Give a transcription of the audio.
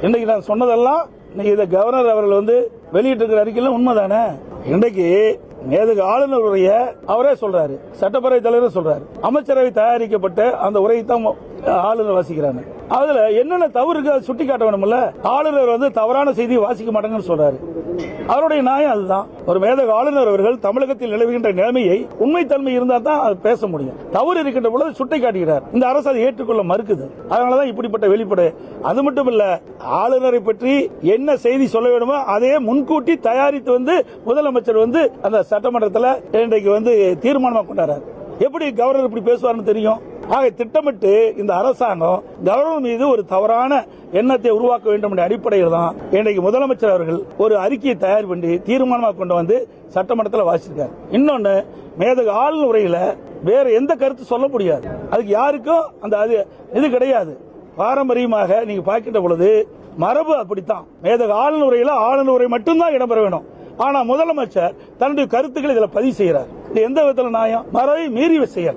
இன்னைக்கு நான் சொன்னதெல்லாம் இதை கவர்னர் அவர்கள் வெளியிட்டிருக்கிற அறிக்கையில் உண்மைதானே? இன்றைக்கு மேதகு ஆளுநர் உரையை அவரே சொல்றாரு, சட்டப்பேரவை தலைவர் சொல்றாரு, அமைச்சரவை தயாரிக்கப்பட்ட அந்த உரையை தான் ஆளுநர் வாசிக்கிறாங்க. அதுல என்னென்ன தவறு இருக்கு சுட்டி காட்ட வேணும்ல. ஆளுநர் தவறான செய்தியை வாசிக்க மாட்டாங்கன்னு சொல்றாரு. அவருடைய நியாயம் அதுதான். ஒரு மேதகு ஆளுநர் அவர்கள் தமிழகத்தில் நிலவுகின்ற நிலைமையை உண்மைத்தன்மை இருந்தா தான் பேச முடியும். தவறு இருக்கின்ற பொழுது சுட்டி காட்டுகிறார். இந்த அரசு அதை ஏற்றுக்கொள்ள மறுக்குது. அதனாலதான் இப்படிப்பட்ட வெளிப்பாடு. அது மட்டும் இல்ல, ஆளுநரை பற்றி என்ன செய்தி சொல்ல வேண்டுமோ அதையே முன்கூட்டி தயாரித்து முதலமைச்சர் அந்த சட்டமன்றத்தில் இன்றைக்கு தீர்மானமா கொண்டாடுறாரு. எப்படி கவர்னர் இப்படி பேசுவார்னு தெரியும். ஆக திட்டமிட்டு இந்த அரசாங்கம் கவர்னர் மீது ஒரு தவறான எண்ணத்தை உருவாக்க வேண்டும் என்ற அடிப்படையில் தான் இன்றைக்கு முதலமைச்சர் அவர்கள் ஒரு அறிக்கையை தயார் பண்ணி தீர்மானமாக கொண்டு சட்டமன்றத்தில் வாசிச்சிருக்காரு. இன்னொன்னு, மேதகு ஆளுநர் உரையில வேற எந்த கருத்து சொல்ல முடியாது. அதுக்கு யாருக்கும் அது இது கிடையாது. பாரம்பரியமாக நீங்க பார்க்கின்ற பொழுது மரபு அப்படித்தான். மேதகு ஆளுநர் உரையில ஆளுநர் உரை மட்டும்தான் இடம்பெற வேண்டும். ஆனா முதலமைச்சர் தன்னுடைய கருத்துக்களை இதுல பதிவு செய்யறார். இது எந்த விதத்தில் நியாயம்? மரபை மீறிய செயல்.